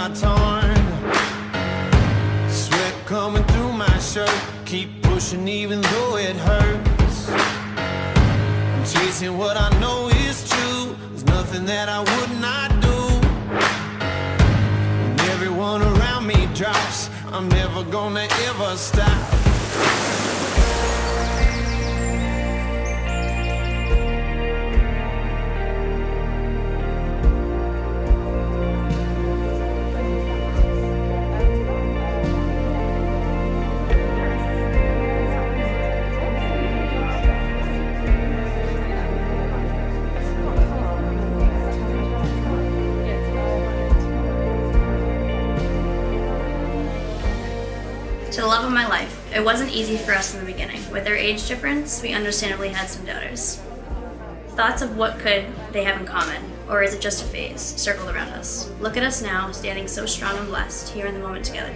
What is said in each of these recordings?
got torn. Sweat coming through my shirt. Keep pushing even though it hurts. I'm chasing what I know is true. There's nothing that I would not do. When everyone around me drops, I'm never gonna ever stop. To the love of my life, it wasn't easy for us in the beginning. With our age difference, we understandably had some doubters. Thoughts of what could they have in common, or is it just a phase, circled around us. Look at us now, standing so strong and blessed, here in the moment together.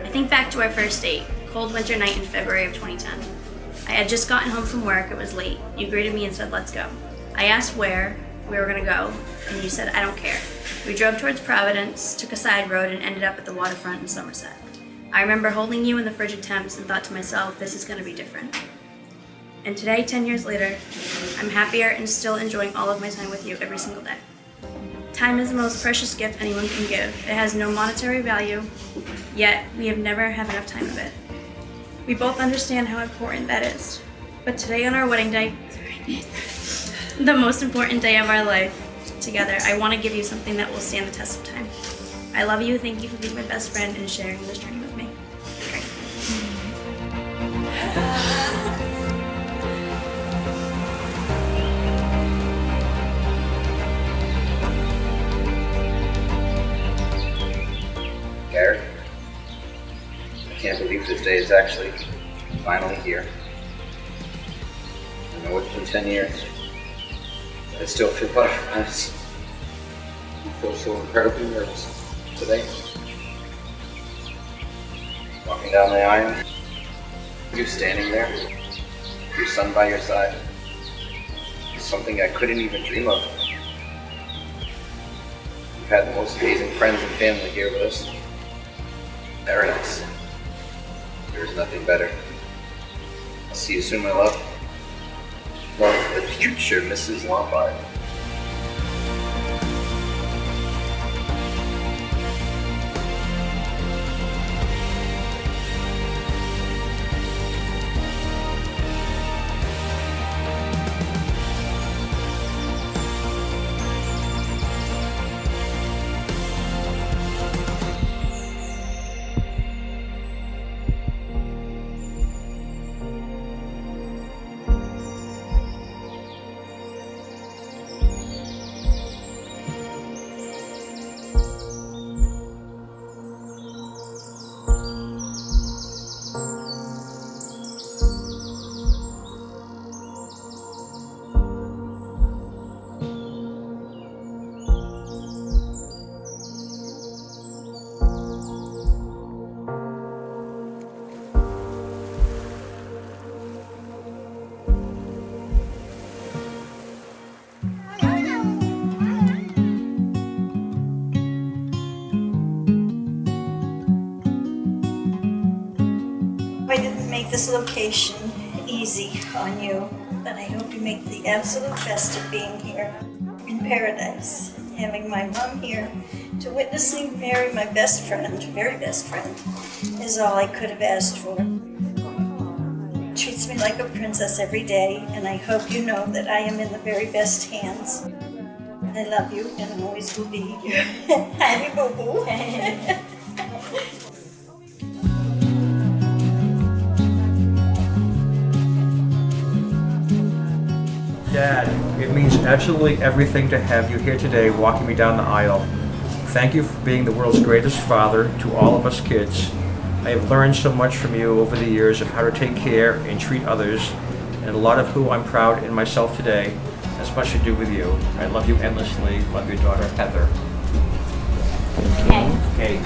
I think back to our first date, cold winter night in February of 2010. I had just gotten home from work, it was late. You greeted me and said, let's go. I asked where we were gonna go, and you said, I don't care. We drove towards Providence, took a side road, and ended up at the waterfront in Somerset. I remember holding you in the frigid temps and thought to myself, this is gonna be different. And today, 10 years later, I'm happier and still enjoying all of my time with you every single day. Time is the most precious gift anyone can give. It has no monetary value, yet we have never have enough time of it. We both understand how important that is. But today on our wedding day, the most important day of our life together, I want to give you something that will stand the test of time. I love you, thank you for being my best friend and sharing this journey with me. Great. Gary, I can't believe this day is actually finally here. I know it's been 10 years, but I still feel butterflies. I feel so incredibly nervous today. Walking down the aisle, you standing there, your son by your side, is something I couldn't even dream of. We've had the most amazing friends and family here with us. Paradise. There's nothing better. I'll see you soon, my love. Love, the future Mrs. Lombard. I didn't make this location easy on you, but I hope you make the absolute best of being here in paradise. Having my mom here to witness me marry my best friend, very best friend, is all I could have asked for. Treats me like a princess every day, and I hope you know that I am in the very best hands. I love you and always will be. Honey boo boo. Dad, it means absolutely everything to have you here today walking me down the aisle. Thank you for being the world's greatest father to all of us kids. I have learned so much from you over the years of how to take care and treat others, and a lot of who I'm proud in myself today has much to do with you. I love you endlessly. Love your daughter, Heather. Okay. Okay.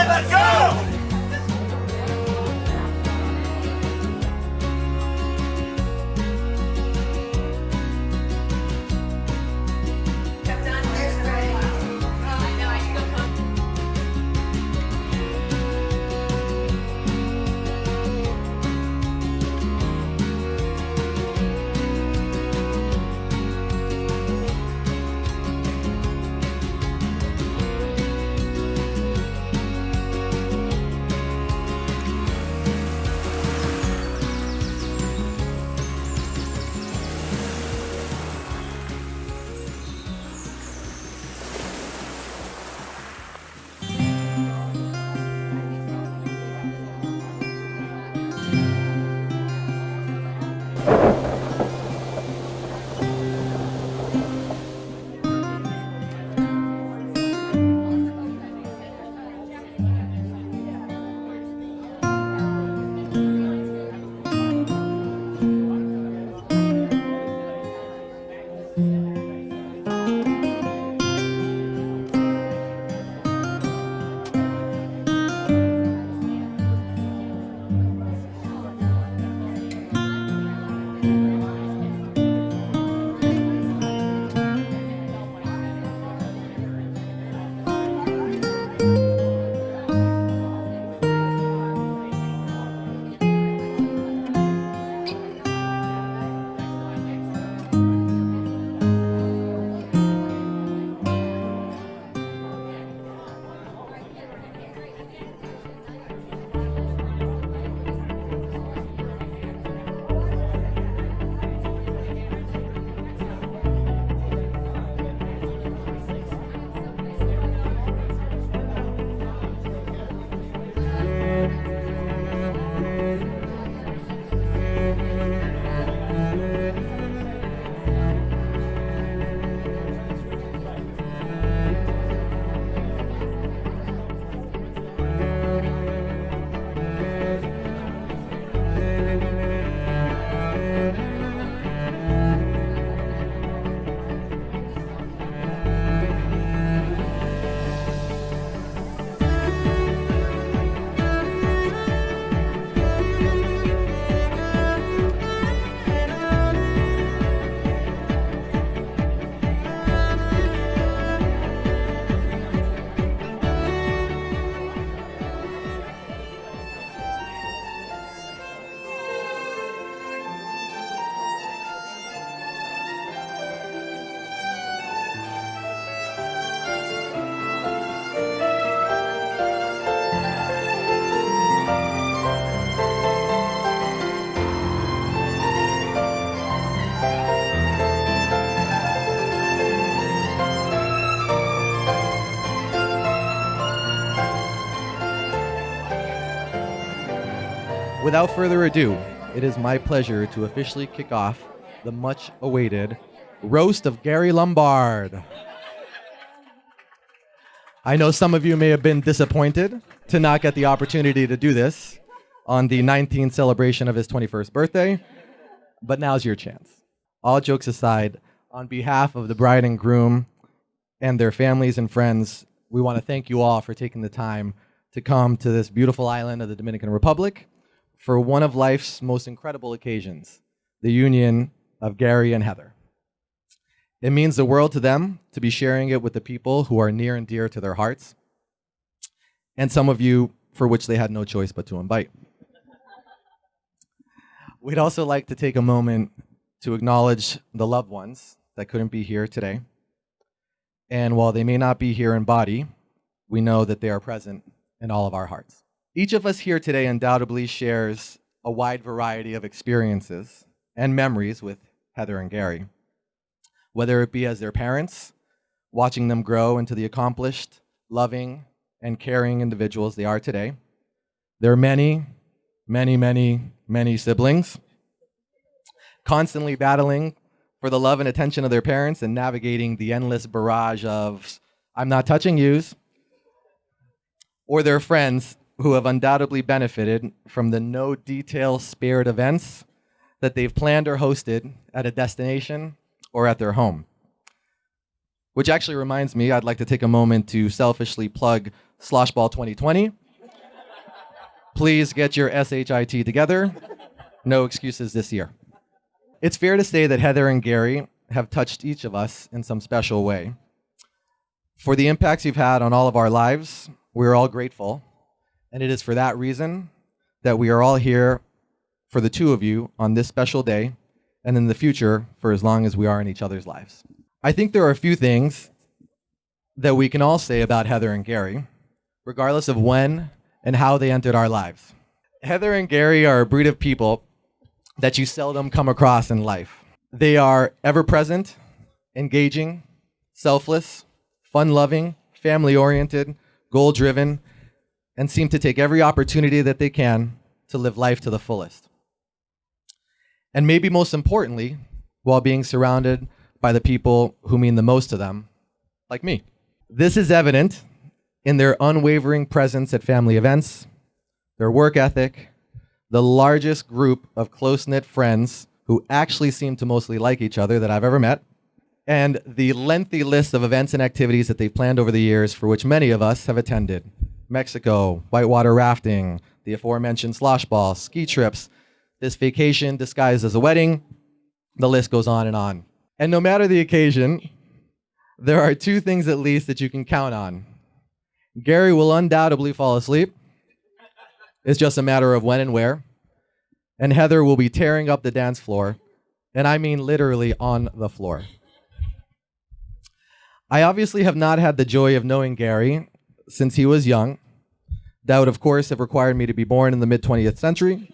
Let's go! Without further ado, it is my pleasure to officially kick off the much-awaited Roast of Gary Lombard. I know some of you may have been disappointed to not get the opportunity to do this on the 19th celebration of his 21st birthday, but now's your chance. All jokes aside, on behalf of the bride and groom and their families and friends, we want to thank you all for taking the time to come to this beautiful island of the Dominican Republic for one of life's most incredible occasions, the union of Gary and Heather. It means the world to them to be sharing it with the people who are near and dear to their hearts, and some of you for which they had no choice but to invite. We'd also like to take a moment to acknowledge the loved ones that couldn't be here today. And while they may not be here in body, we know that they are present in all of our hearts. Each of us here today undoubtedly shares a wide variety of experiences and memories with Heather and Gary, whether it be as their parents, watching them grow into the accomplished, loving, and caring individuals they are today. There are many, many, many, many siblings, constantly battling for the love and attention of their parents and navigating the endless barrage of "I'm not touching yous," or their friends who have undoubtedly benefited from the no-detail spared events that they've planned or hosted at a destination or at their home. Which actually reminds me, I'd like to take a moment to selfishly plug Sloshball 2020, Please get your SHIT together. No excuses this year. It's fair to say that Heather and Gary have touched each of us in some special way. For the impacts you've had on all of our lives, we're all grateful. And it is for that reason that we are all here for the two of you on this special day and in the future for as long as we are in each other's lives. I think there are a few things that we can all say about Heather and Gary, regardless of when and how they entered our lives. Heather and Gary are a breed of people that you seldom come across in life. They are ever-present, engaging, selfless, fun-loving, family-oriented, goal-driven, and seem to take every opportunity that they can to live life to the fullest. And maybe most importantly, while being surrounded by the people who mean the most to them, like me. This is evident in their unwavering presence at family events, their work ethic, the largest group of close-knit friends who actually seem to mostly like each other that I've ever met, and the lengthy list of events and activities that they've planned over the years for which many of us have attended. Mexico, whitewater rafting, the aforementioned slosh ball, ski trips, this vacation disguised as a wedding, the list goes on. And no matter the occasion, there are two things at least that you can count on. Gary will undoubtedly fall asleep. It's just a matter of when and where. And Heather will be tearing up the dance floor, and I mean literally on the floor. I obviously have not had the joy of knowing Gary since he was young. That would, of course, have required me to be born in the mid-20th century.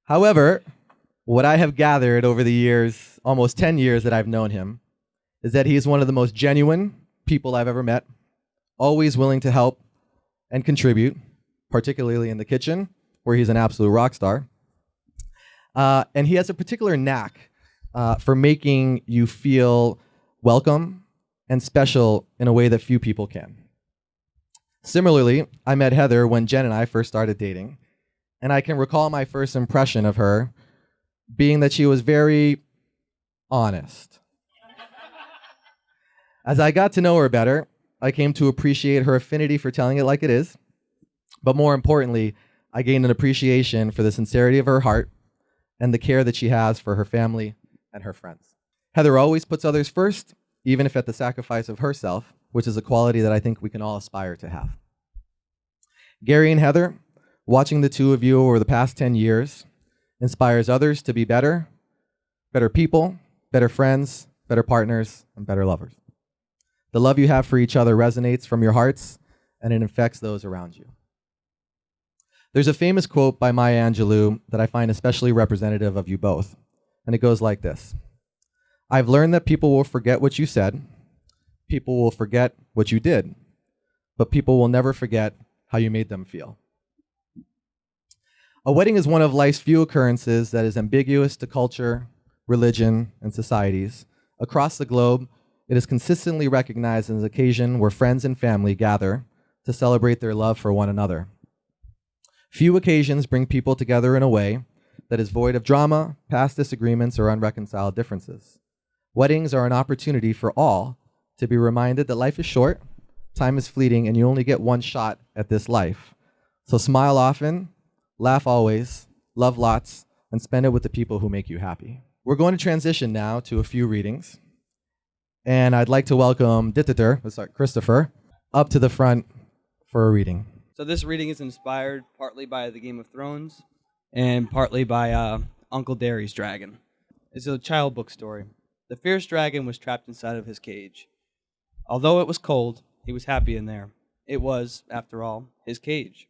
However, what I have gathered over the years, almost 10 years that I've known him, is that he is one of the most genuine people I've ever met, always willing to help and contribute, particularly in the kitchen, where he's an absolute rock star. And he has a particular knack for making you feel welcome and special in a way that few people can. Similarly, I met Heather when Jen and I first started dating, and I can recall my first impression of her being that she was very honest. As I got to know her better, I came to appreciate her affinity for telling it like it is, but more importantly, I gained an appreciation for the sincerity of her heart and the care that she has for her family and her friends. Heather always puts others first, even if at the sacrifice of herself, which is a quality that I think we can all aspire to have. Gary and Heather, watching the two of you over the past 10 years, inspires others to be better people, better friends, better partners, and better lovers. The love you have for each other resonates from your hearts, and it infects those around you. There's a famous quote by Maya Angelou that I find especially representative of you both, and it goes like this: I've learned that people will forget what you said, people will forget what you did, but people will never forget how you made them feel. A wedding is one of life's few occurrences that is ambiguous to culture, religion, and societies. Across the globe, it is consistently recognized as an occasion where friends and family gather to celebrate their love for one another. Few occasions bring people together in a way that is void of drama, past disagreements, or unreconciled differences. Weddings are an opportunity for all to be reminded that life is short, time is fleeting, and you only get one shot at this life. So smile often, laugh always, love lots, and spend it with the people who make you happy. We're going to transition now to a few readings. And I'd like to welcome Christopher up to the front for a reading. So this reading is inspired partly by the Game of Thrones and partly by Uncle Derry's Dragon. It's a child book story. The fierce dragon was trapped inside of his cage. Although it was cold, he was happy in there. It was, after all, his cage.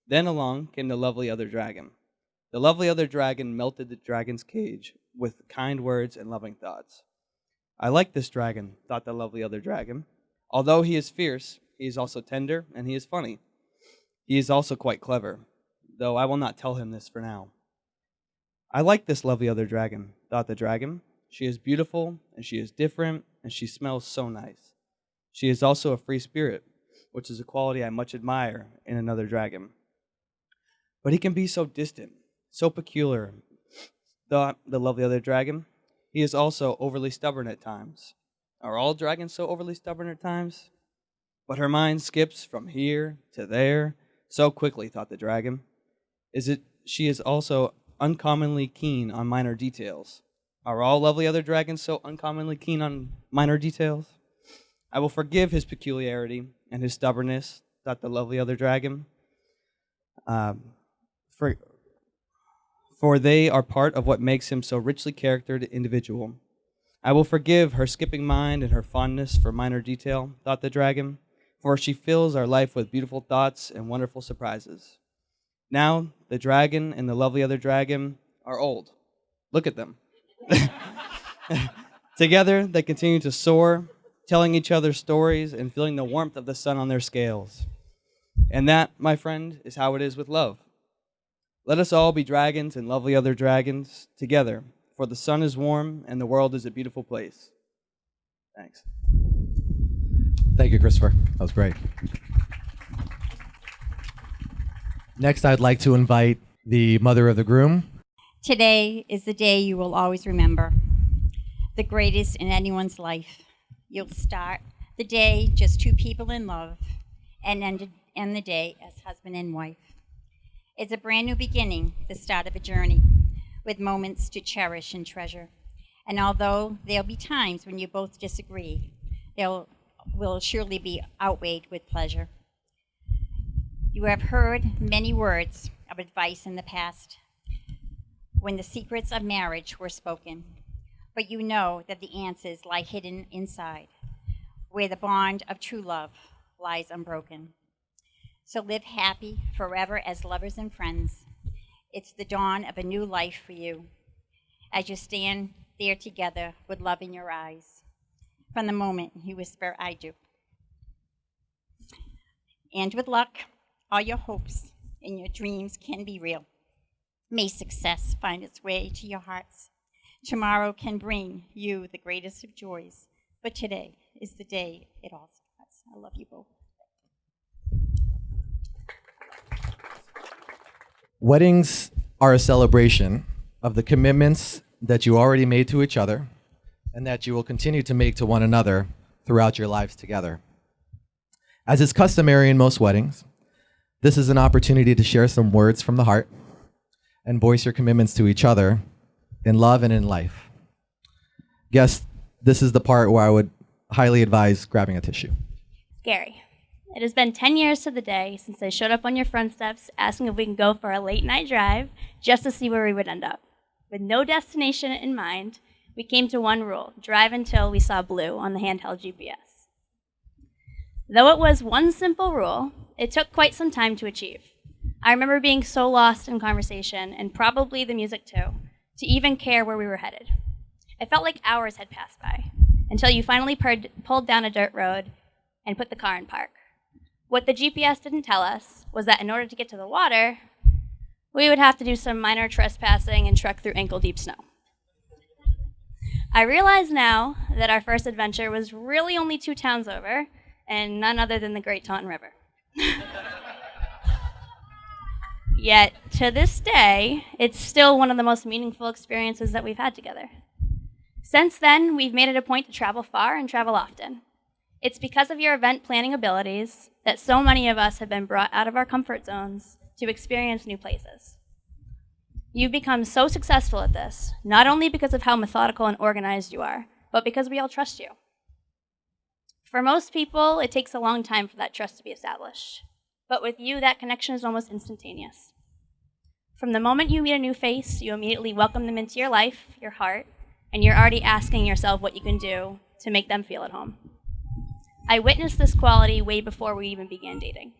Then along came the lovely other dragon. The lovely other dragon melted the dragon's cage with kind words and loving thoughts. I like this dragon, thought the lovely other dragon. Although he is fierce, he is also tender, and he is funny. He is also quite clever, though I will not tell him this for now. I like this lovely other dragon, thought the dragon. She is beautiful, and she is different, and she smells so nice. She is also a free spirit, which is a quality I much admire in another dragon. But he can be so distant, so peculiar, thought the lovely other dragon. He is also overly stubborn at times. Are all dragons so overly stubborn at times? But her mind skips from here to there so quickly, thought the dragon. She is also uncommonly keen on minor details. Are all lovely other dragons so uncommonly keen on minor details? I will forgive his peculiarity and his stubbornness, thought the lovely other dragon. For they are part of what makes him so richly charactered individual. I will forgive her skipping mind and her fondness for minor detail, thought the dragon, for she fills our life with beautiful thoughts and wonderful surprises. Now, the dragon and the lovely other dragon are old. Look at them. Together, they continue to soar, telling each other stories and feeling the warmth of the sun on their scales. And that, my friend, is how it is with love. Let us all be dragons and lovely other dragons together, for the sun is warm and the world is a beautiful place. Thanks. Thank you, Christopher. That was great. Next, I'd like to invite the mother of the groom. Today is the day you will always remember, the greatest in anyone's life. You'll start the day just two people in love and end the day as husband and wife. It's a brand new beginning, the start of a journey, with moments to cherish and treasure. And although there'll be times when you both disagree, will surely be outweighed with pleasure. You have heard many words of advice in the past when the secrets of marriage were spoken, but you know that the answers lie hidden inside, where the bond of true love lies unbroken. So live happy forever as lovers and friends. It's the dawn of a new life for you, as you stand there together with love in your eyes. From the moment you whisper, I do. And with luck, all your hopes and your dreams can be real. May success find its way to your hearts. Tomorrow can bring you the greatest of joys, but today is the day it all starts. I love you both. Weddings are a celebration of the commitments that you already made to each other and that you will continue to make to one another throughout your lives together. As is customary in most weddings, this is an opportunity to share some words from the heart and voice your commitments to each other in love and in life. Guests, this is the part where I would highly advise grabbing a tissue. Gary, it has been 10 years to the day since I showed up on your front steps asking if we can go for a late night drive just to see where we would end up. With no destination in mind, we came to one rule: drive until we saw blue on the handheld GPS. Though it was one simple rule, it took quite some time to achieve. I remember being so lost in conversation, and probably the music too, to even care where we were headed. It felt like hours had passed by, until you finally pulled down a dirt road and put the car in park. What the GPS didn't tell us was that in order to get to the water, we would have to do some minor trespassing and trek through ankle-deep snow. I realize now that our first adventure was really only 2 towns over, and none other than the Great Taunton River. Yet, to this day, it's still one of the most meaningful experiences that we've had together. Since then, we've made it a point to travel far and travel often. It's because of your event planning abilities that so many of us have been brought out of our comfort zones to experience new places. You've become so successful at this, not only because of how methodical and organized you are, but because we all trust you. For most people, it takes a long time for that trust to be established. But with you, that connection is almost instantaneous. From the moment you meet a new face, you immediately welcome them into your life, your heart, and you're already asking yourself what you can do to make them feel at home. I witnessed this quality way before we even began dating.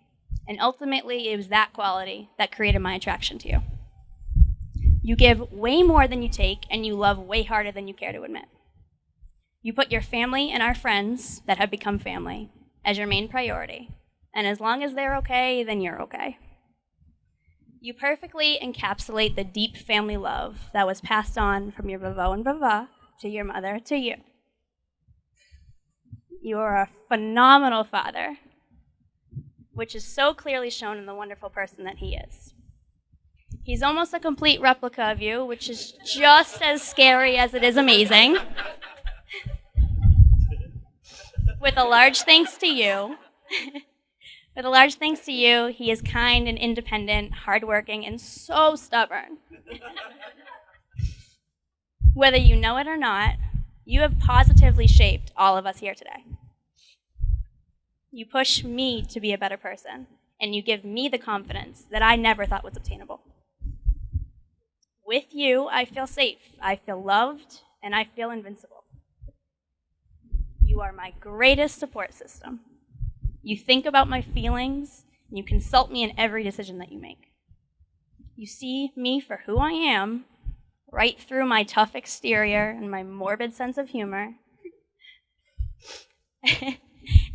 And ultimately, it was that quality that created my attraction to you. You give way more than you take, and you love way harder than you care to admit. You put your family and our friends that have become family as your main priority. And as long as they're okay, then you're okay. You perfectly encapsulate the deep family love that was passed on from your vavo and vava to your mother to you. You are a phenomenal father, which is so clearly shown in the wonderful person that he is. He's almost a complete replica of you, which is just as scary as it is amazing. With a large thanks to you With a large thanks to you, he is kind and independent, hardworking, and so stubborn. Whether you know it or not, you have positively shaped all of us here today. You push me to be a better person, and you give me the confidence that I never thought was obtainable. With you, I feel safe, I feel loved, and I feel invincible. You are my greatest support system. You think about my feelings, and you consult me in every decision that you make. You see me for who I am, right through my tough exterior and my morbid sense of humor.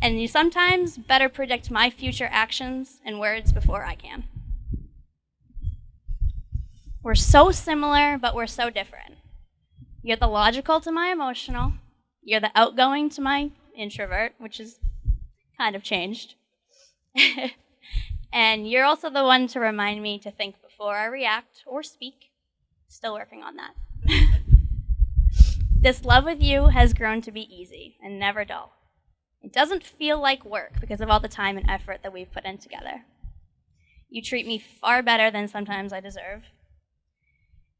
And you sometimes better predict my future actions and words before I can. We're so similar, but we're so different. You're the logical to my emotional. You're the outgoing to my introvert, which is kind of changed. And you're also the one to remind me to think before I react or speak. Still working on that. This love with you has grown to be easy and never dull. It doesn't feel like work because of all the time and effort that we've put in together. You treat me far better than sometimes I deserve.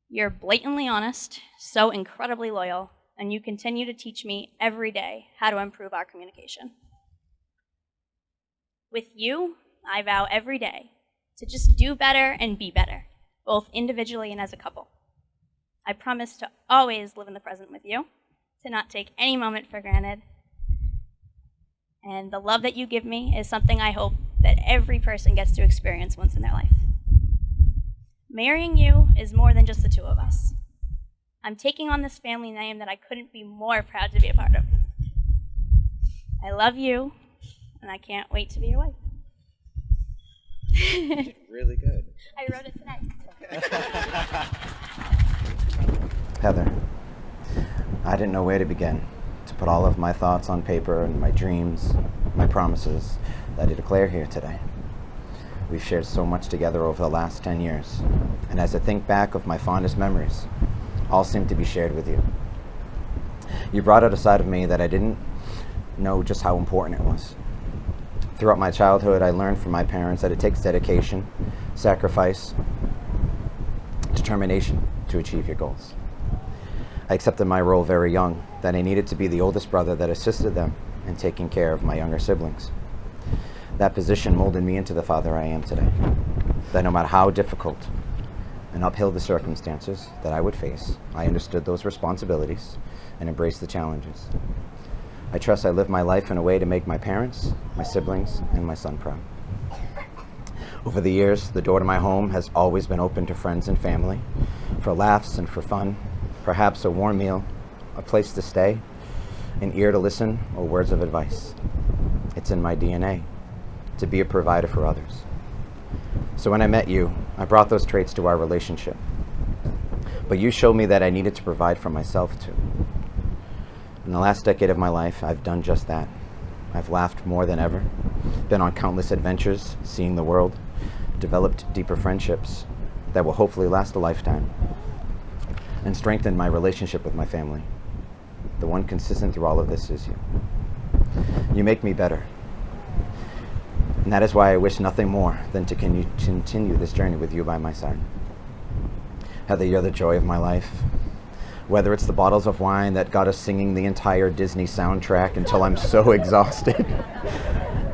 You're blatantly honest, so incredibly loyal, and you continue to teach me every day how to improve our communication. With you, I vow every day to just do better and be better, both individually and as a couple. I promise to always live in the present with you, to not take any moment for granted. And the love that you give me is something I hope that every person gets to experience once in their life. Marrying you is more than just the two of us. I'm taking on this family name that I couldn't be more proud to be a part of. I love you, and I can't wait to be your wife. You did really good. I wrote it tonight. Heather, I didn't know where to begin to put all of my thoughts on paper and my dreams, my promises that I declare here today. We've shared so much together over the last 10 years, and as I think back of my fondest memories, all seem to be shared with you. You brought out a side of me that I didn't know just how important it was. Throughout my childhood, I learned from my parents that it takes dedication, sacrifice, determination to achieve your goals. I accepted my role very young, that I needed to be the oldest brother that assisted them in taking care of my younger siblings. That position molded me into the father I am today. That no matter how difficult and uphill the circumstances that I would face, I understood those responsibilities and embraced the challenges. I trust I live my life in a way to make my parents, my siblings, and my son proud. Over the years, the door to my home has always been open to friends and family, for laughs and for fun, perhaps a warm meal, a place to stay, an ear to listen, or words of advice. It's in my DNA to be a provider for others. So when I met you, I brought those traits to our relationship. But you showed me that I needed to provide for myself too. In the last decade of my life, I've done just that. I've laughed more than ever, been on countless adventures, seeing the world, developed deeper friendships that will hopefully last a lifetime, and strengthened my relationship with my family. The one consistent through all of this is you. You make me better. And that is why I wish nothing more than to continue this journey with you by my side. Heather, you're the joy of my life. Whether it's the bottles of wine that got us singing the entire Disney soundtrack until I'm so exhausted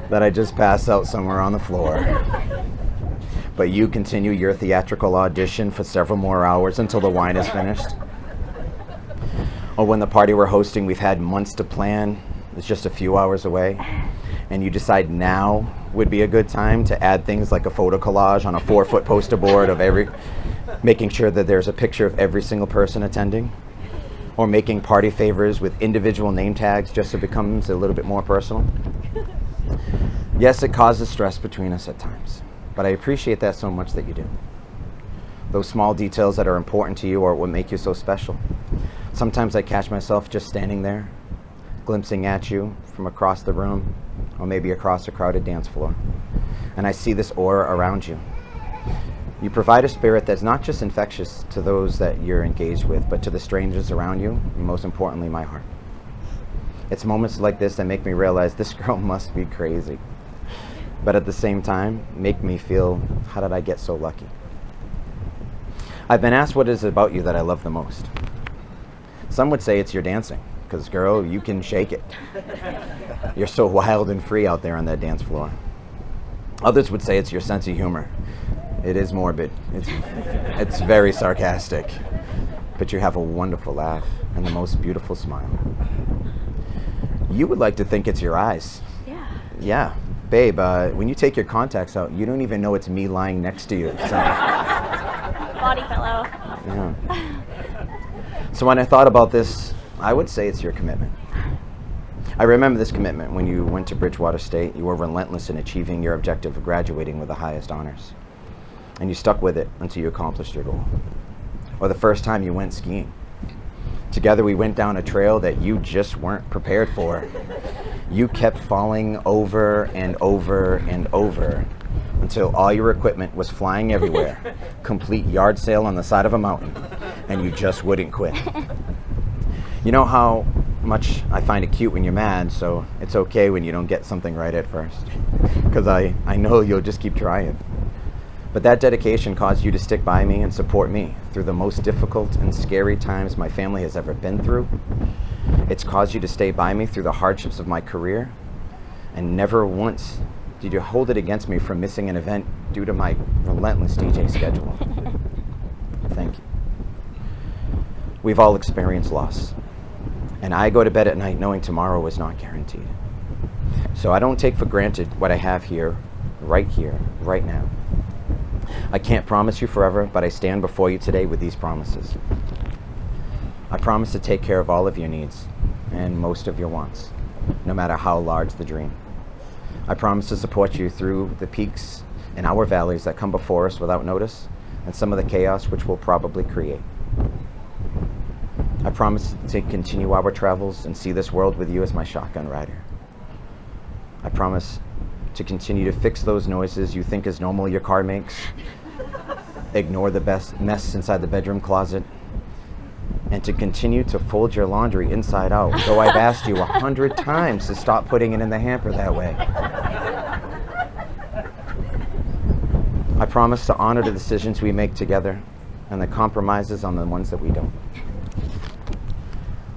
that I just pass out somewhere on the floor. But you continue your theatrical audition for several more hours until the wine is finished. Or when the party we're hosting, we've had months to plan, it's just a few hours away, and you decide now would be a good time to add things like a photo collage on a 4-foot poster board of making sure that there's a picture of every single person attending, or making party favors with individual name tags just so it becomes a little bit more personal. Yes, it causes stress between us at times, but I appreciate that so much that you do. Those small details that are important to you are what make you so special. Sometimes I catch myself just standing there, glimpsing at you from across the room, or maybe across a crowded dance floor, and I see this aura around you. You provide a spirit that's not just infectious to those that you're engaged with, but to the strangers around you, and most importantly, my heart. It's moments like this that make me realize this girl must be crazy. but at the same time, make me feel, how did I get so lucky? I've been asked what it is about you that I love the most. Some would say it's your dancing, because girl, you can shake it. You're so wild and free out there on that dance floor. Others would say it's your sense of humor. It is morbid. It's very sarcastic. But you have a wonderful laugh and the most beautiful smile. You would like to think it's your eyes. Yeah. Yeah. Babe, when you take your contacts out, you don't even know it's me lying next to you. So. Body pillow. Yeah. So when I thought about this, I would say it's your commitment. I remember this commitment when you went to Bridgewater State. You were relentless in achieving your objective of graduating with the highest honors. And you stuck with it until you accomplished your goal. Or the first time you went skiing. Together we went down a trail that you just weren't prepared for. You kept falling over and over and over until all your equipment was flying everywhere. Complete yard sale on the side of a mountain. And you just wouldn't quit. You know how much I find it cute when you're mad, so it's okay when you don't get something right at first. Because I know you'll just keep trying. But that dedication caused you to stick by me and support me through the most difficult and scary times my family has ever been through. It's caused you to stay by me through the hardships of my career. And never once did you hold it against me for missing an event due to my relentless DJ schedule. Thank you. We've all experienced loss. And I go to bed at night knowing tomorrow is not guaranteed. So I don't take for granted what I have here, right now. I can't promise you forever, but I stand before you today with these promises. I promise to take care of all of your needs and most of your wants, no matter how large the dream. I promise to support you through the peaks and our valleys that come before us without notice and some of the chaos which we'll probably create. I promise to continue our travels and see this world with you as my shotgun rider. I promise to continue to fix those noises you think is normal your car makes, ignore the mess inside the bedroom closet, and to continue to fold your laundry inside out, though I've asked you 100 times to stop putting it in the hamper that way. I promise to honor the decisions we make together and the compromises on the ones that we don't.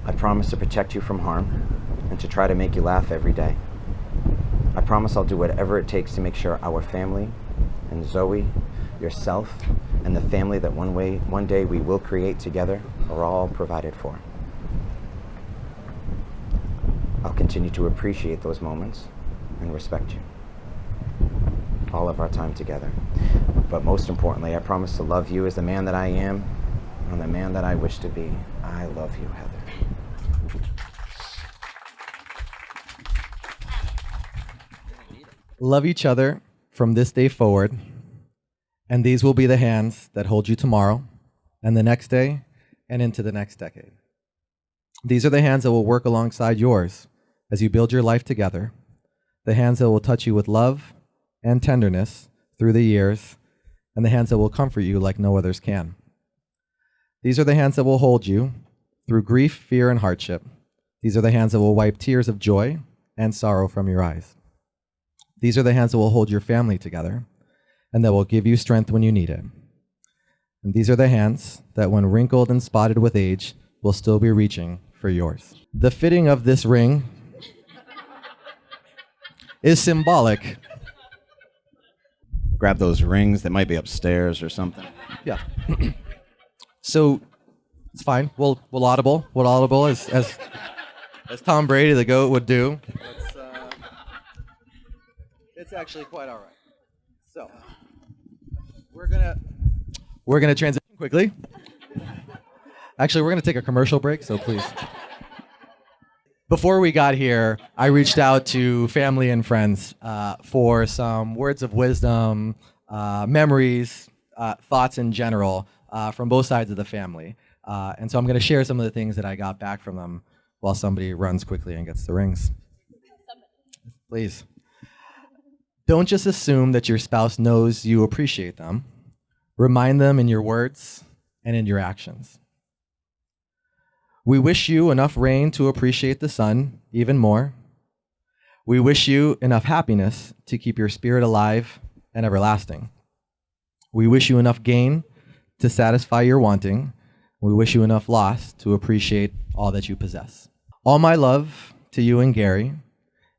I promise to protect you from harm and to try to make you laugh every day. I promise I'll do whatever it takes to make sure our family and Zoe, yourself, and the family that one day we will create together are all provided for. I'll continue to appreciate those moments and respect you. All of our time together. But most importantly, I promise to love you as the man that I am and the man that I wish to be. I love you, Heather. Love each other from this day forward, and these will be the hands that hold you tomorrow and the next day and into the next decade. These are the hands that will work alongside yours as you build your life together, the hands that will touch you with love and tenderness through the years, and the hands that will comfort you like no others can. These are the hands that will hold you through grief, fear, and hardship. These are the hands that will wipe tears of joy and sorrow from your eyes. These are the hands that will hold your family together and that will give you strength when you need it. And these are the hands that, when wrinkled and spotted with age, will still be reaching for yours. The fitting of this ring is symbolic. Grab those rings that might be upstairs or something. Yeah. So it's fine. We'll audible. We'll audible as Tom Brady, the GOAT, would do. It's actually quite all right. So we're gonna transition quickly. Actually, we're gonna take a commercial break. So please. Before we got here, I reached out to family and friends for some words of wisdom, memories, thoughts in general from both sides of the family. And so I'm going to share some of the things that I got back from them while somebody runs quickly and gets the rings. Please. Don't just assume that your spouse knows you appreciate them. Remind them in your words and in your actions. We wish you enough rain to appreciate the sun even more. We wish you enough happiness to keep your spirit alive and everlasting. We wish you enough gain to satisfy your wanting. We wish you enough loss to appreciate all that you possess. All my love to you and Gary,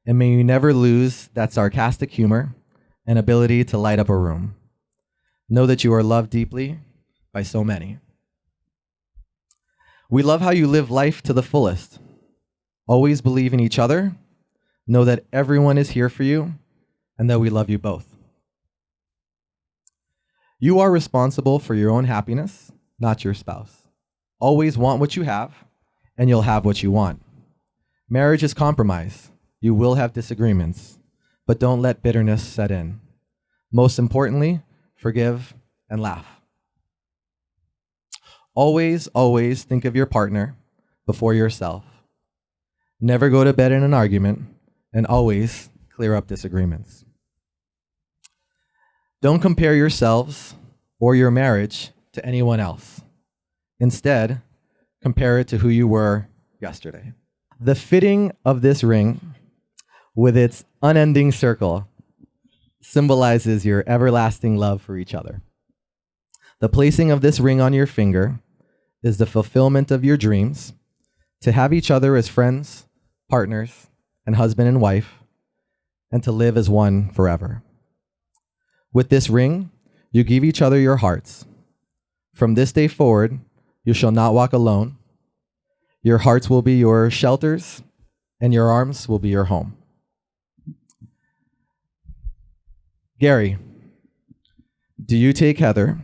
and may you never lose that sarcastic humor and ability to light up a room. Know that you are loved deeply by so many. We love how you live life to the fullest. Always believe in each other. Know that everyone is here for you and that we love you both. You are responsible for your own happiness, not your spouse. Always want what you have, and you'll have what you want. Marriage is compromise. You will have disagreements, but don't let bitterness set in. Most importantly, forgive and laugh. Always, always think of your partner before yourself. Never go to bed in an argument, and always clear up disagreements. Don't compare yourselves or your marriage to anyone else. Instead, compare it to who you were yesterday. The fitting of this ring, with its unending circle, symbolizes your everlasting love for each other. The placing of this ring on your finger is the fulfillment of your dreams to have each other as friends, partners, and husband and wife, and to live as one forever. With this ring, you give each other your hearts. From this day forward, you shall not walk alone. Your hearts will be your shelters, and your arms will be your home. Gary, do you take Heather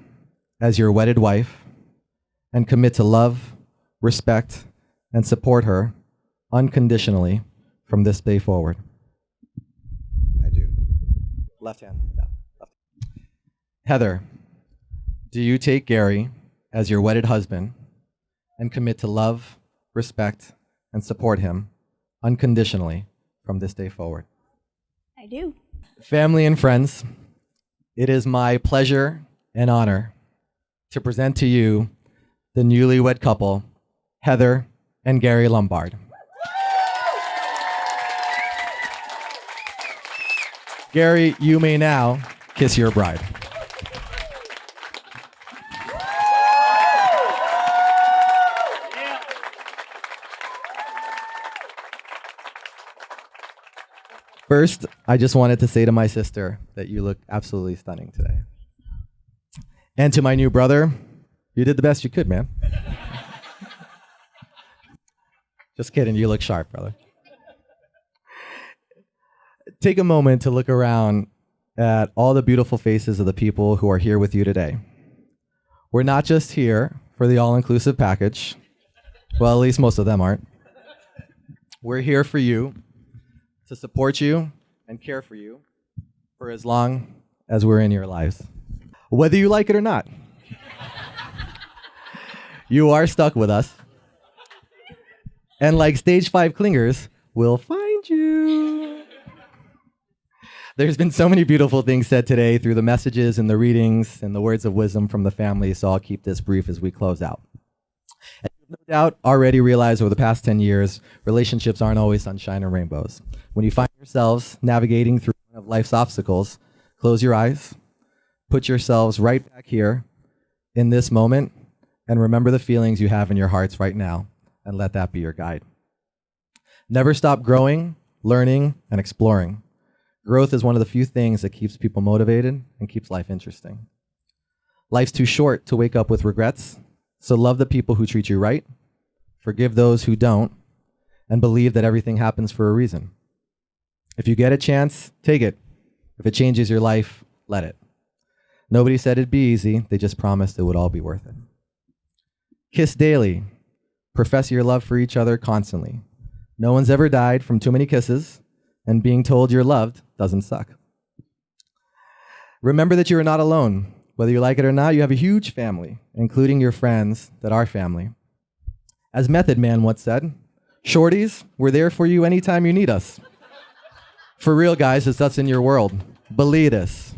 as your wedded wife and commit to love, respect, and support her unconditionally from this day forward? I do. Left hand. Yeah. Left. Heather, do you take Gary as your wedded husband and commit to love, respect, and support him unconditionally from this day forward? I do. Family and friends, it is my pleasure and honor to present to you the newlywed couple, Heather and Gary Lombard. Gary, you may now kiss your bride. First, I just wanted to say to my sister that you look absolutely stunning today. And to my new brother, you did the best you could, man. Just kidding, you look sharp, brother. Take a moment to look around at all the beautiful faces of the people who are here with you today. We're not just here for the all-inclusive package. Well, at least most of them aren't. We're here for you, to support you and care for you for as long as we're in your lives. Whether you like it or not, you are stuck with us. And like stage 5 clingers, we'll find you. There's been so many beautiful things said today through the messages and the readings and the words of wisdom from the family, so I'll keep this brief as we close out. As you've no doubt already realized over the past 10 years, relationships aren't always sunshine and rainbows. When you find yourselves navigating through one of life's obstacles, close your eyes, put yourselves right back here in this moment, and remember the feelings you have in your hearts right now, and let that be your guide. Never stop growing, learning, and exploring. Growth is one of the few things that keeps people motivated and keeps life interesting. Life's too short to wake up with regrets, so love the people who treat you right, forgive those who don't, and believe that everything happens for a reason. If you get a chance, take it. If it changes your life, let it. Nobody said it'd be easy, they just promised it would all be worth it. Kiss daily. Profess your love for each other constantly. No one's ever died from too many kisses, and being told you're loved doesn't suck. Remember that you are not alone. Whether you like it or not, you have a huge family, including your friends that are family. As Method Man once said, "Shorties, we're there for you anytime you need us." For real, guys, it's us in your world. Believe this.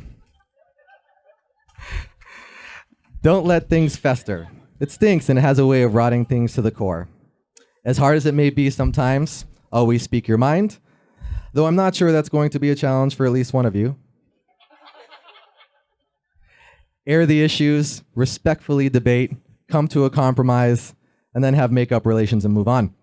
Don't let things fester. It stinks and it has a way of rotting things to the core. As hard as it may be sometimes, always speak your mind. Though I'm not sure that's going to be a challenge for at least one of you. Air the issues, respectfully debate, come to a compromise, and then have make-up relations and move on.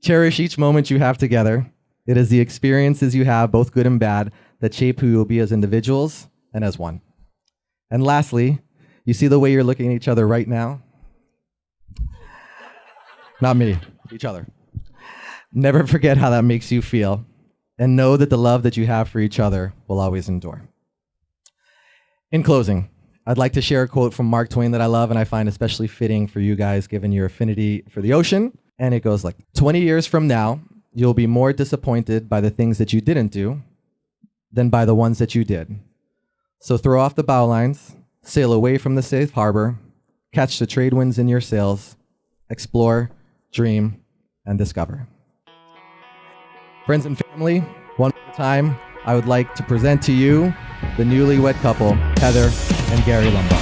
Cherish each moment you have together. It is the experiences you have, both good and bad, that shape who you will be as individuals and as one. And lastly, you see the way you're looking at each other right now? Not me, each other. Never forget how that makes you feel, and know that the love that you have for each other will always endure. In closing, I'd like to share a quote from Mark Twain that I love and I find especially fitting for you guys given your affinity for the ocean. And it goes like, 20 years from now, you'll be more disappointed by the things that you didn't do than by the ones that you did. So throw off the bow lines, sail away from the safe harbor, catch the trade winds in your sails, explore, dream, and discover. Friends and family, one more time, I would like to present to you the newlywed couple, Heather and Gary Lombard.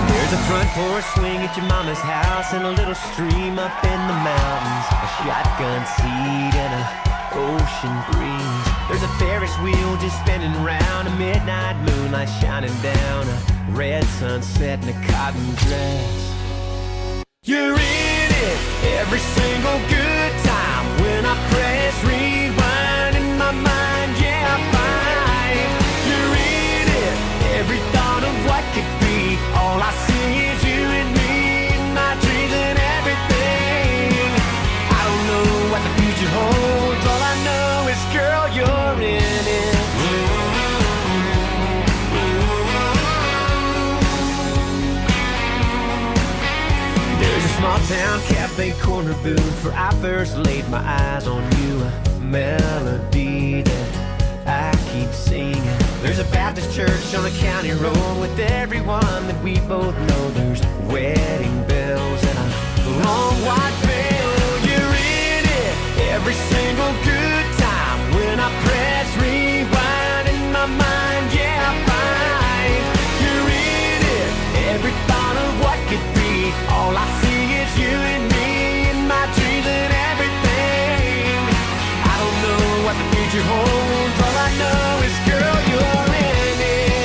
There's a front porch swing at your mama's house and a little stream up in the mountains, a shotgun seat and a ocean breeze. There's a Ferris wheel just spinning round, a midnight moonlight shining down, a red sunset and a cotton dress. You're in it every single good time when I press rewind in my mind, yeah, I'm fine. You're in it, every thought of what could be, all I see is you and me and my dreams and everything. I don't know what the future holds, all I know is, girl, you're in it. There's a small town cafe corner booth where I first laid my eyes on you, a melody that I keep singing. There's a Baptist church on a county road with everyone that we both know. There's wedding bells and a long white veil. You're in it every single good time when I press rewind in my mind, yeah, I'm fine. You're in it, every thought of what could be, all I see is you and me and my dreams and everything. I don't know what the future holds, all I know is, girl, you're in it.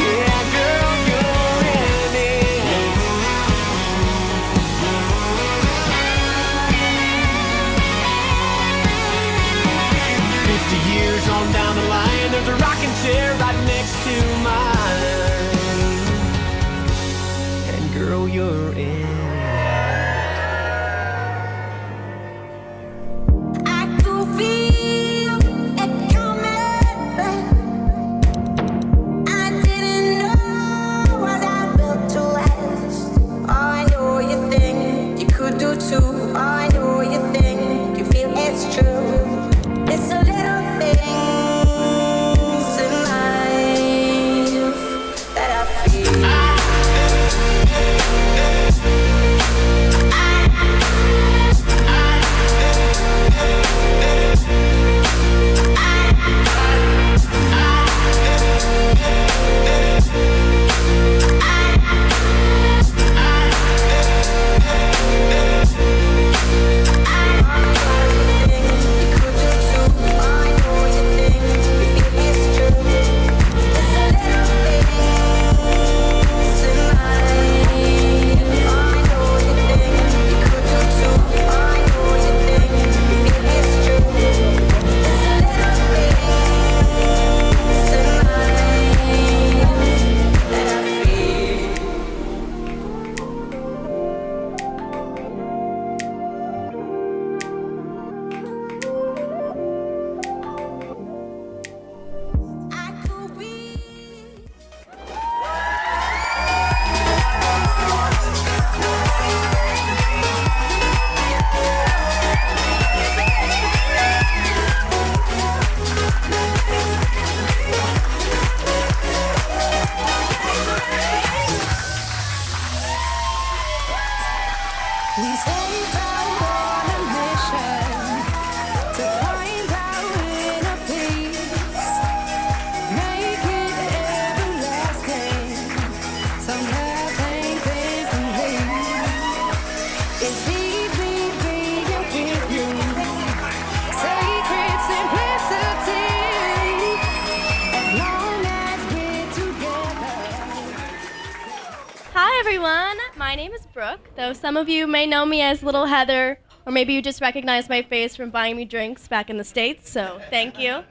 Yeah, girl, you're in it. 50 years on down the line, there's a rocking chair right next to mine. And girl, you're in it. I could feel it coming. I didn't know what I built to last. Oh, I know you think you could do too. Oh, I know you think you feel it's true. It's the little things in life that I feel. My name is Brooke, though some of you may know me as Little Heather, or maybe you just recognize my face from buying me drinks back in the States, so thank you.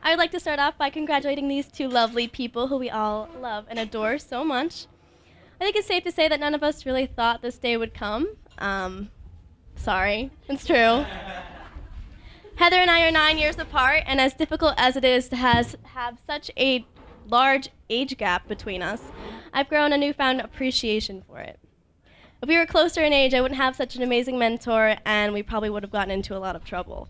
I would like to start off by congratulating these two lovely people who we all love and adore so much. I think it's safe to say that none of us really thought this day would come. Sorry, it's true. Heather and I are 9 years apart, and as difficult as it is to have such a large age gap between us, I've grown a newfound appreciation for it. If we were closer in age, I wouldn't have such an amazing mentor, and we probably would have gotten into a lot of trouble.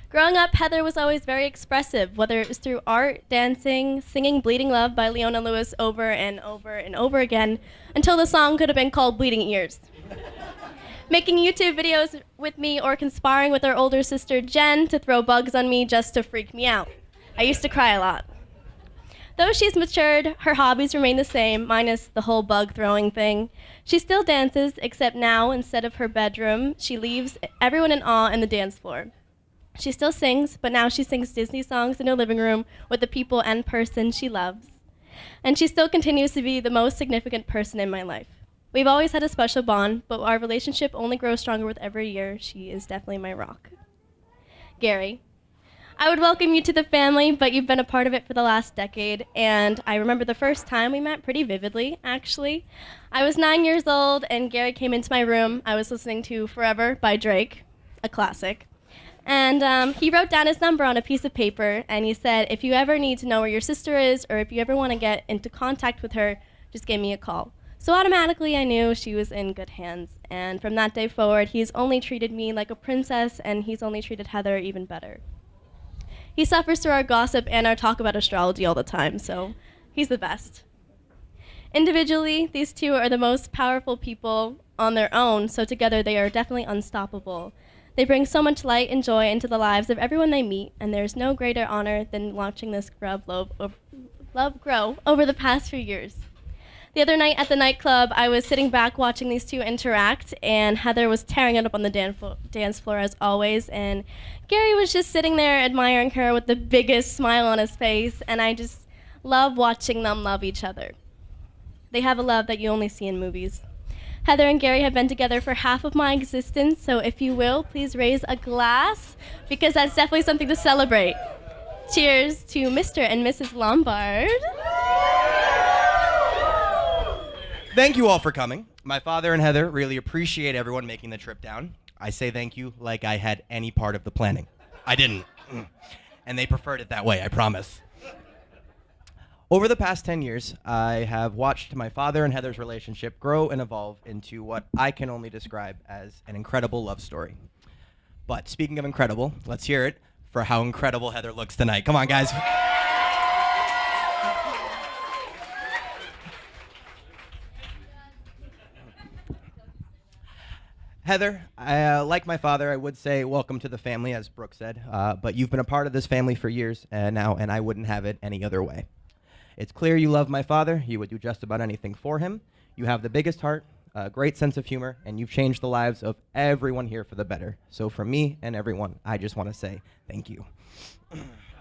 Growing up, Heather was always very expressive, whether it was through art, dancing, singing Bleeding Love by Leona Lewis over and over and over again, until the song could have been called Bleeding Ears. Making YouTube videos with me or conspiring with our older sister Jen to throw bugs on me just to freak me out. I used to cry a lot. Though she's matured, her hobbies remain the same, minus the whole bug throwing thing. She still dances, except now, instead of her bedroom, she leaves everyone in awe in the dance floor. She still sings, but now she sings Disney songs in her living room with the people and person she loves. And she still continues to be the most significant person in my life. We've always had a special bond, but our relationship only grows stronger with every year. She is definitely my rock. Gary, I would welcome you to the family, but you've been a part of it for the last decade, and I remember the first time we met pretty vividly, actually. I was 9 years old, and Gary came into my room. I was listening to Forever by Drake, a classic. And he wrote down his number on a piece of paper, and he said, if you ever need to know where your sister is, or if you ever want to get into contact with her, just give me a call. So automatically I knew she was in good hands, and from that day forward, he's only treated me like a princess, and he's only treated Heather even better. He suffers through our gossip and our talk about astrology all the time, so he's the best. Individually, these two are the most powerful people on their own, so together they are definitely unstoppable. They bring so much light and joy into the lives of everyone they meet, and there's no greater honor than watching this love grow over the past few years. The other night at the nightclub, I was sitting back watching these two interact, and Heather was tearing it up on the dance floor as always, and Gary was just sitting there admiring her with the biggest smile on his face, and I just love watching them love each other. They have a love that you only see in movies. Heather and Gary have been together for half of my existence, so if you will, please raise a glass, because that's definitely something to celebrate. Cheers to Mr. and Mrs. Lombard. Thank you all for coming. My father and Heather really appreciate everyone making the trip down. I say thank you like I had any part of the planning. I didn't. And they preferred it that way, I promise. Over the past 10 years, I have watched my father and Heather's relationship grow and evolve into what I can only describe as an incredible love story. But speaking of incredible, let's hear it for how incredible Heather looks tonight. Come on, guys. Heather, like my father, I would say welcome to the family, as Brooke said, but you've been a part of this family for years now, and I wouldn't have it any other way. It's clear you love my father. You would do just about anything for him. You have the biggest heart, a great sense of humor, and you've changed the lives of everyone here for the better. So from me and everyone, I just want to say thank you.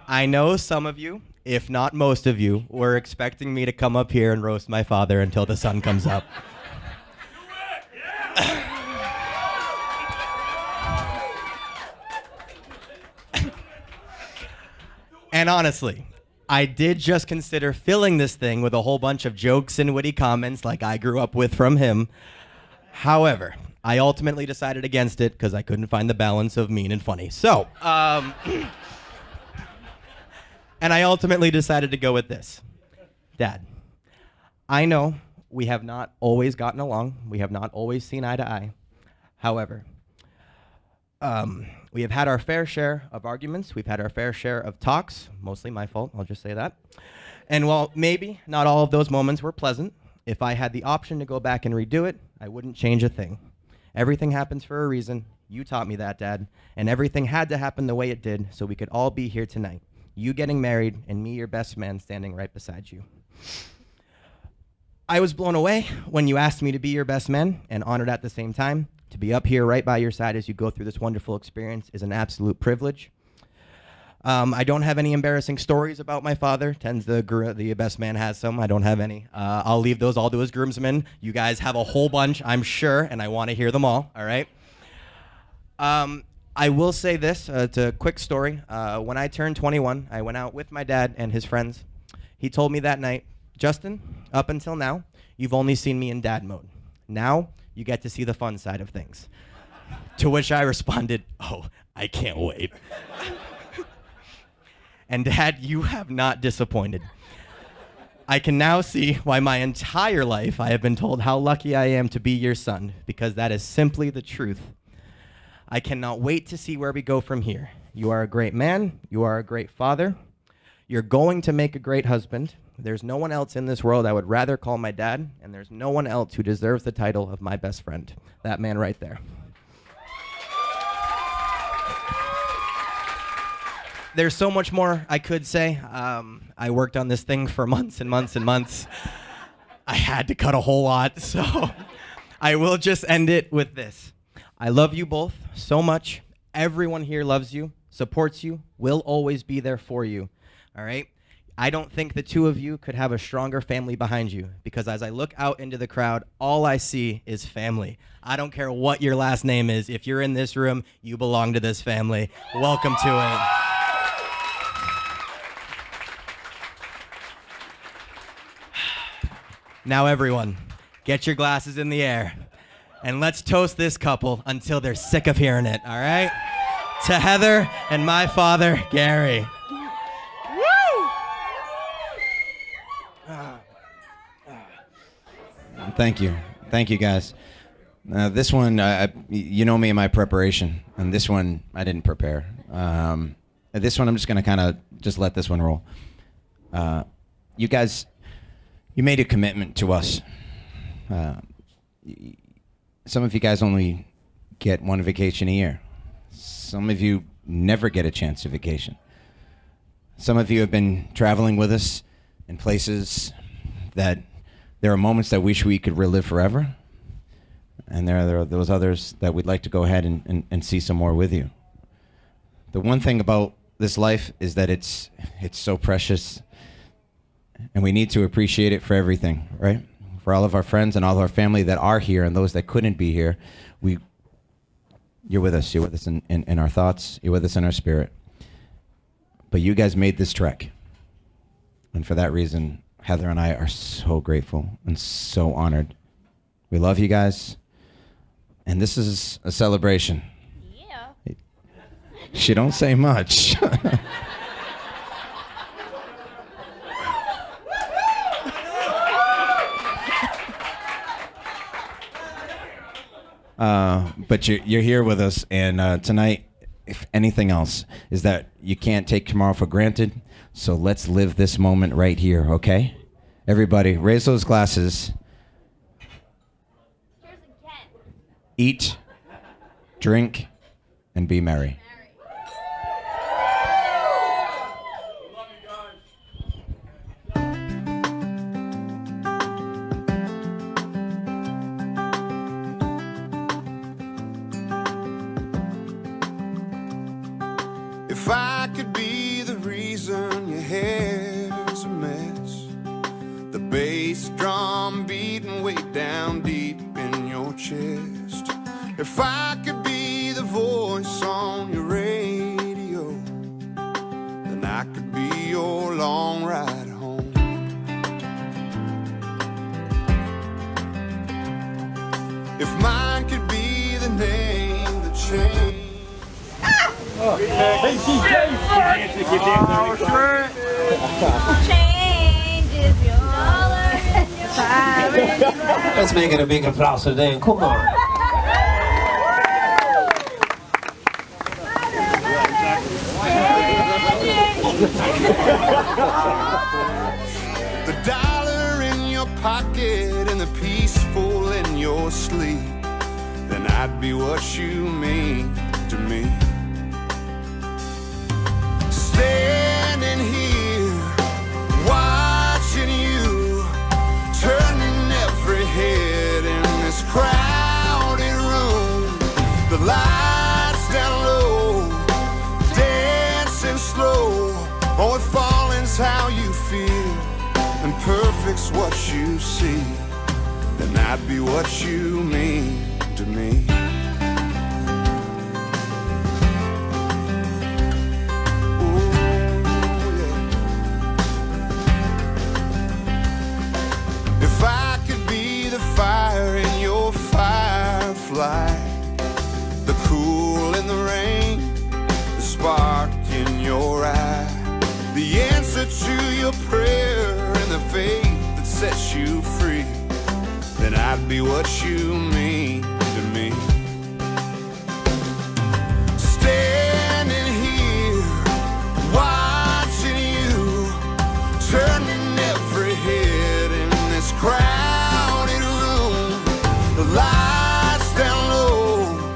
I know some of you, if not most of you, were expecting me to come up here and roast my father until the sun comes up. And honestly, I did just consider filling this thing with a whole bunch of jokes and witty comments like I grew up with from him. However, I ultimately decided against it because I couldn't find the balance of mean and funny. So, and I ultimately decided to go with this. Dad, I know we have not always gotten along. We have not always seen eye to eye. However, we have had our fair share of arguments. We've had our fair share of talks, mostly my fault, I'll just say that. And while maybe not all of those moments were pleasant, if I had the option to go back and redo it, I wouldn't change a thing. Everything happens for a reason. You taught me that, Dad. And everything had to happen the way it did so we could all be here tonight. You getting married and me, your best man, standing right beside you. I was blown away when you asked me to be your best man and honored at the same time. To be up here right by your side as you go through this wonderful experience is an absolute privilege. I don't have any embarrassing stories about my father. The best man has some. I don't have any. I'll leave those all to his groomsmen. You guys have a whole bunch, I'm sure, and I want to hear them all right? I will say this. It's a quick story. When I turned 21, I went out with my dad and his friends. He told me that night, Justin, up until now, you've only seen me in dad mode. Now, you get to see the fun side of things. To which I responded, oh, I can't wait. And Dad, you have not disappointed. I can now see why my entire life I have been told how lucky I am to be your son, because that is simply the truth. I cannot wait to see where we go from here. You are a great man. You are a great father. You're going to make a great husband. There's no one else in this world I would rather call my dad, and there's no one else who deserves the title of my best friend. That man right there. There's so much more I could say. I worked on this thing for months and months and months. I had to cut a whole lot, so I will just end it with this. I love you both so much. Everyone here loves you, supports you, will always be there for you, all right? I don't think the two of you could have a stronger family behind you, because as I look out into the crowd, all I see is family. I don't care what your last name is. If you're in this room, you belong to this family. Welcome to it. Now everyone, get your glasses in the air, and let's toast this couple until they're sick of hearing it, all right? To Heather and my father, Gary. Thank you. Thank you, guys. This one, you know me in my preparation, and this one, I didn't prepare. This one, I'm just going to kind of just let this one roll. You guys, you made a commitment to us. Some of you guys only get one vacation a year. Some of you never get a chance to vacation. Some of you have been traveling with us in places that there are moments that wish we could relive forever. And there are those others that we'd like to go ahead and see some more with you. The one thing about this life is that it's so precious, and we need to appreciate it for everything, right? For all of our friends and all of our family that are here and those that couldn't be here, you're with us. You're with us in our thoughts. You're with us in our spirit. But you guys made this trek. And for that reason, Heather and I are so grateful and so honored. We love you guys. And this is a celebration. Yeah. She don't say much. But you're here with us, and tonight, if anything else, is that you can't take tomorrow for granted. So let's live this moment right here, okay? Everybody, raise those glasses. Eat, drink, and be merry. If I could be the reason your hair's a mess, the bass drum beating way down deep in your chest, if I could be the voice on your radio, then I could be your long ride home. If mine could be the name that changed. Changes your dollar and your fire. Let's make it a big applause for them. Come on. The dollar in your pocket and the peaceful in your sleep, then I'd be what you mean to me. Standing here, watching you, turning every head in this crowded room. The lights down low, dancing slow. fallen's how you feel, and perfect's what you see, then I'd be what you mean to me. If I could be the fire in your firefly, the cool in the rain, the spark in your eye, the answer to your prayer and the faith that sets you free, then I'd be what you mean to me. Standing here, watching you, turning every head in this crowded room. The lights down low,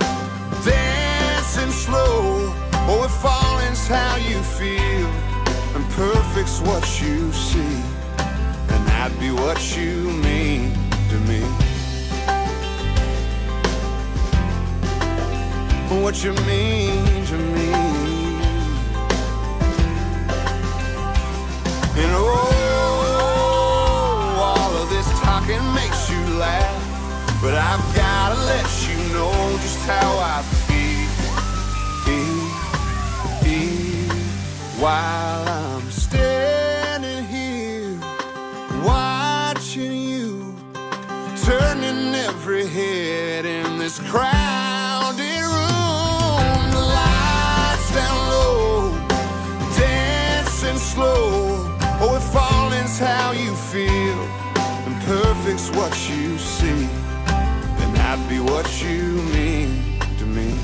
dancing slow. Oh, if falling's how you feel, and perfect's what you see, then I'd be what you mean to me. What you mean to me. And oh, all of this talking makes you laugh, but I've gotta let you know just how I feel while I'm standing here watching you, turning every head in this crowded room. The lights down low, dancing slow. Oh, if falling's how you feel, and perfect's what you see, then I'd be what you mean to me.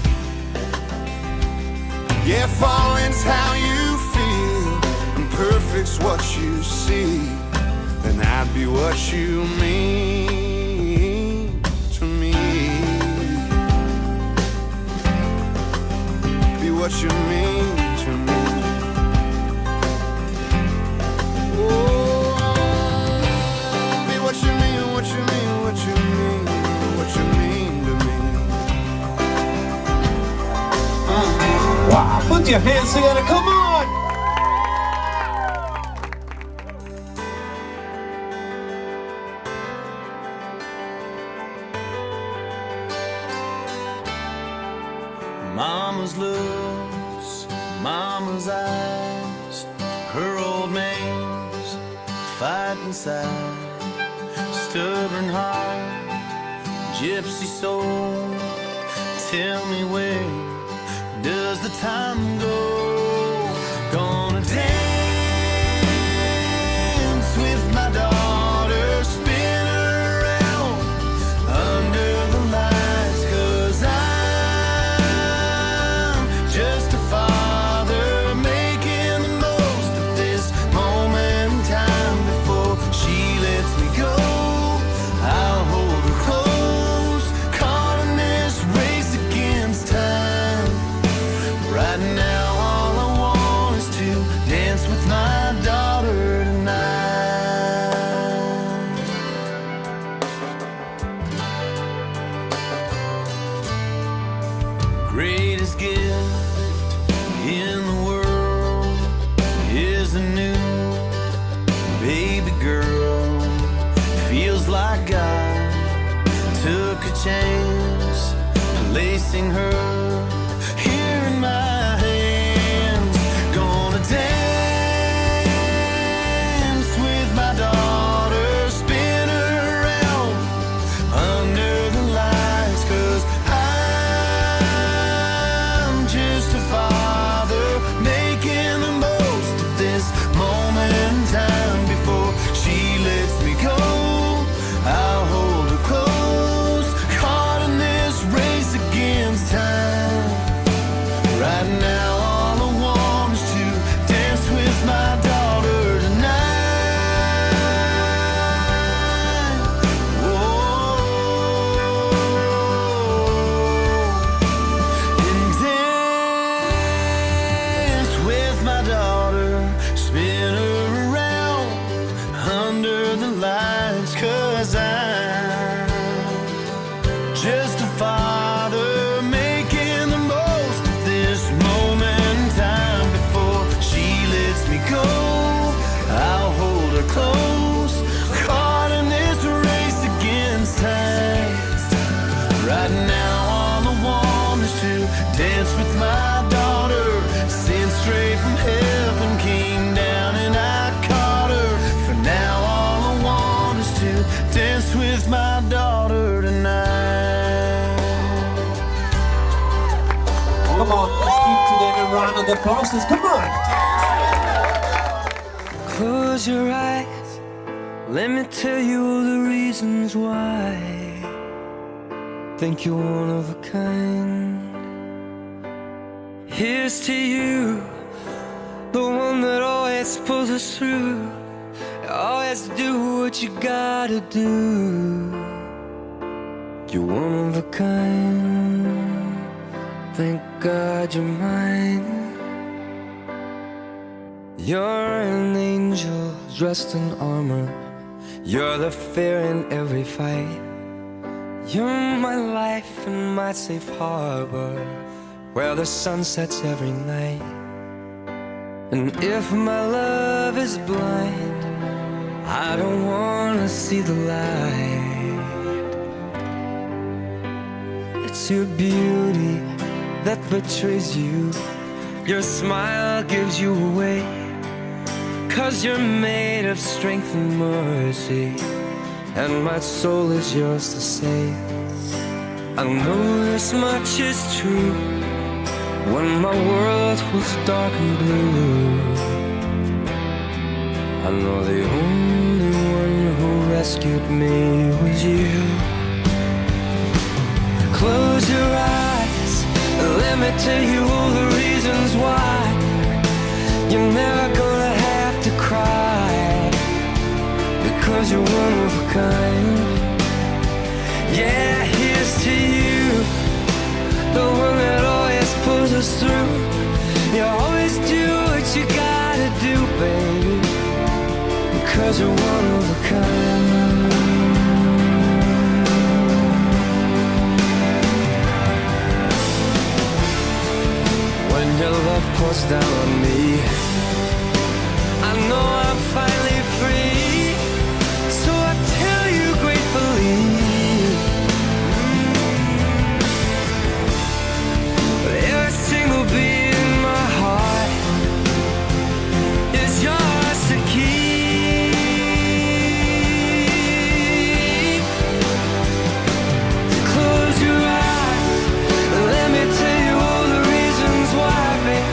Yeah, falling's how you feel, and perfect's what you see, then I'd be what you mean to me. Be what you mean to me. Oh, be what you mean, what you mean, what you mean, what you mean to me. Wow, put your hands together, come on! Mama's looks, Mama's eyes, her old man's fight inside, stubborn heart, gypsy soul. Tell me, where does the time go? Gonna dance with my daughter, spin her around under the lights, 'cause I'm just a father making the most of this moment in time. Before she lets me go, I'll hold her close, caught in this race against time. Right now all I want is to dance with my daughter tonight. Greatest gift in the world is a new baby girl. Feels like God took a chance, placing her here in my hands. Gonna dance with my daughter, spin her around under the lights, 'cause I'm just a father making the most of this moment in time. Before she lets me go, I'll hold her close, caught in this race against time. round of applause. Come on. Close your eyes, let me tell you all the reasons why. Think you're one of a kind. Here's to you, the one that always pulls us through. Always do what you gotta do. You're one of a kind. Thank God you're mine. You're an angel dressed in armor. You're the fear in every fight. You're my life and my safe harbor, where the sun sets every night. And if my love is blind, I don't wanna see the light. It's your beauty that betrays you. Your smile gives you away. 'Cause you're made of strength and mercy, and my soul is yours to save. I know this much is true. When my world was dark and blue, I know the only one who rescued me was you. Close your eyes, let me tell you all the reasons why. You're never gonna have to cry, because you're one of a kind. Yeah, here's to you, the one that always pulls us through. You always do what you gotta do, baby, because you're one of a kind. When your love pours down on me, I know I'm finally free. So I tell you gratefully, every single beat in my heart is yours to keep. So close your eyes, let me tell you all the reasons why, babe.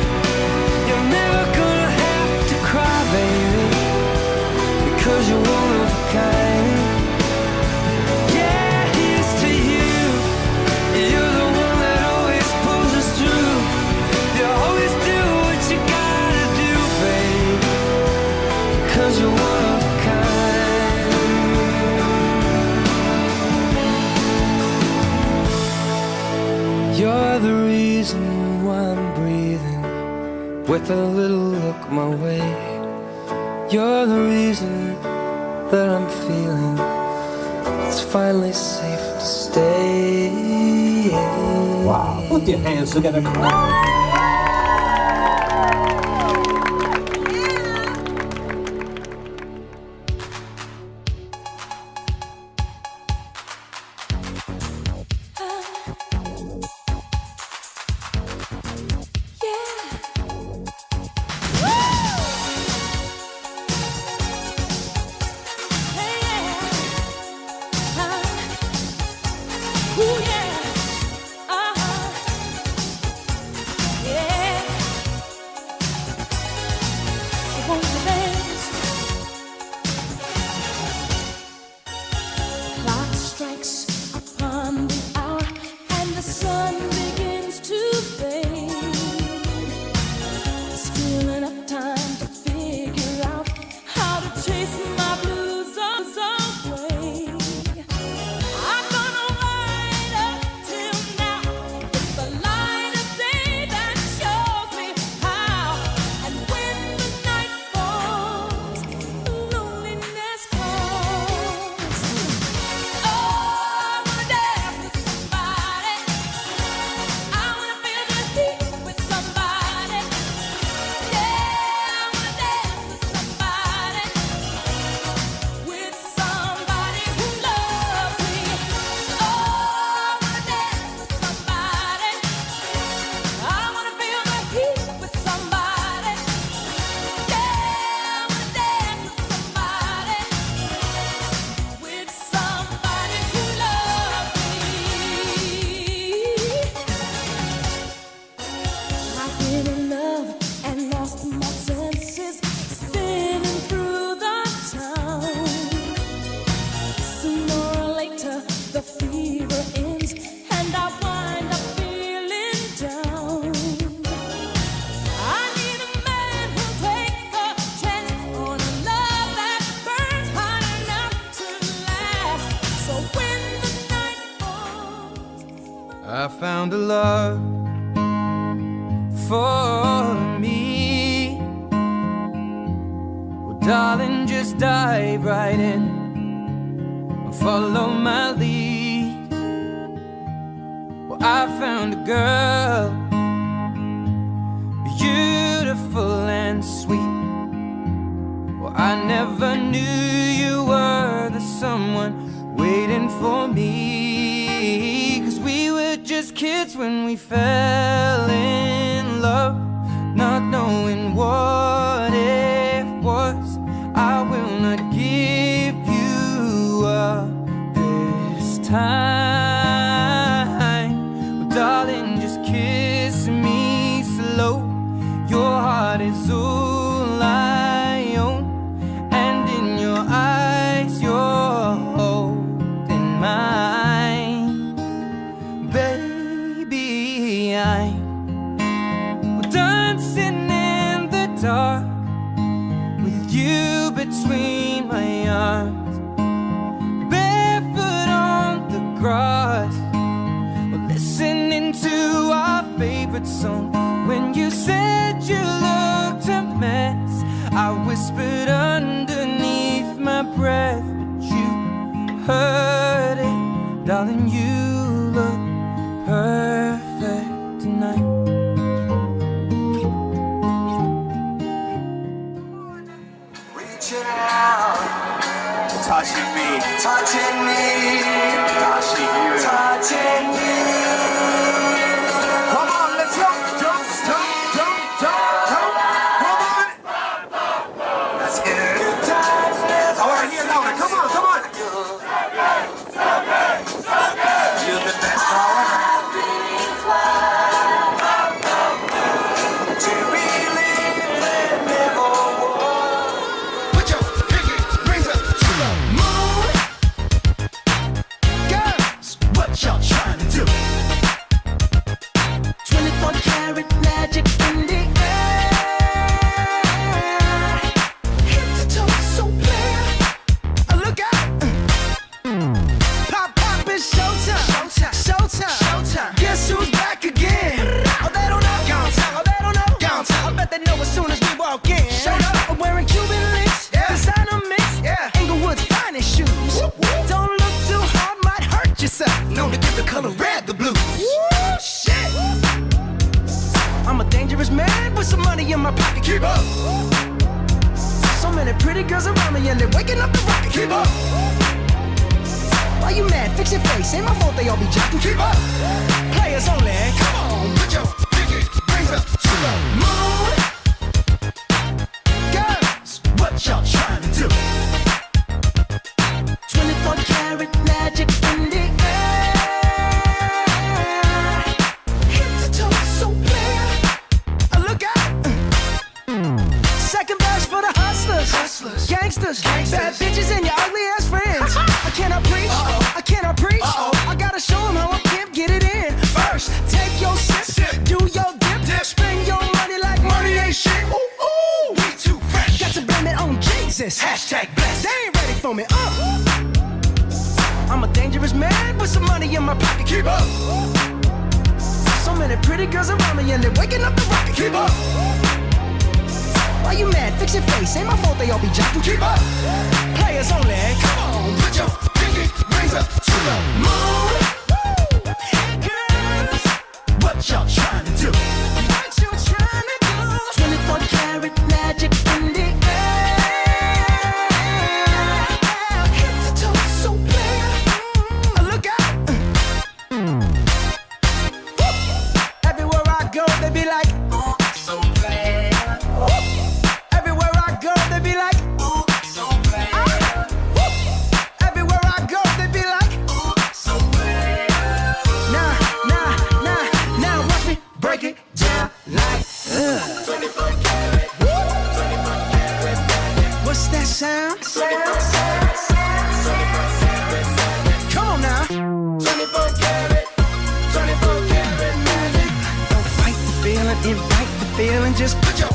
You're never gonna have to cry, baby, because you're one of a kind. Yeah, here's to you, you're the one that always pulls us through. You always do what you gotta do, babe, because you're one of a kind. You're the reason why I'm breathing with a little look my way. You're the reason that I'm feeling it's finally safe to stay. Wow, put your hands together. Come on. found a love for me. Well, darling, just dive right in and follow my lead. Well, I found a girl, beautiful and sweet. Well, I never knew you were the someone waiting for me. 'Cause we were just kids when we fell in love, not knowing what it was. I will not give you up this time. Well, darling, just kiss me slow. Your heart is all I own, and in your eyes you're holding mine. Baby, I'm dancing in the dark with you between my arms, barefoot on the grass, listening to our favorite song. When you said you looked a mess, I whispered underneath my breath, but you heard it. Darling, you look perfect tonight. Reaching out, touching me, touching me, touching you, touching you. Come on, let's go. Jump, jump, jump, jump, jump. Come on. That's it. Good times. I want to hear louder. Come on, come on. You're the best however. To believe that never was. Put your pinky rings up to the moon. Girls, what y'all trying to do? 24 karat magic in the air. Head to toe, so clear. Look out. Pop, pop, it's showtime. Showtime, showtime, showtime. Guess who's back again? Oh, they don't know. Gone time. Oh, they don't know. Gone time. I bet they know as soon as we walk in. Showed up. I'm wearing Cuban links. Yeah. Designer mix. Yeah. Inglewood's finest shoes. Whoop, whoop. Don't look too hard, might hurt yourself. Known to give the color red the blues. Woo, shit. I'm a dangerous man with some money in my pocket. Keep up. So many pretty girls around me and they're waking up the rocket. Keep up. Why you mad? Fix your face. Ain't my fault they all be jocking. Keep up. Players only. Come on, put your pinky rings up to the moon. Girls, what y'all trying to do? 24 karat magic in the air. Head to toe, so clear. Look out. Second verse for the hustlers, gangsters, bad bitches and your ugly ass friends. I cannot preach, I cannot preach. I gotta show them how I can't get it in. First, take your sip, do your dip, spend your money like money ain't shit. Ooh, ooh, we too fresh. Got to blame it on Jesus. Hashtag blessed. They ain't ready for me. I'm a dangerous man with some money in my pocket. Keep up. So many pretty girls around me and they're waking up the rocket. Keep up. Why you mad? Fix your face. Ain't my fault they all be jocking. Keep up. Players only. Come on, put your pinky rings up to the moon. Hey girls, what y'all trying to do? What you trying to do? 24 karat magic in the air. Head to toe, so clear. Look out. Everywhere I go, they be like, oh, so bad. Everywhere I go, they be like, oh, so bad. Everywhere I go, they be like, oh, so bad. Now, watch me break it down like, 24 karat, 24 karat magic. What's that sound? 24 karat Come on now. 24 karat magic. Don't fight the feeling, invite the feeling, just put your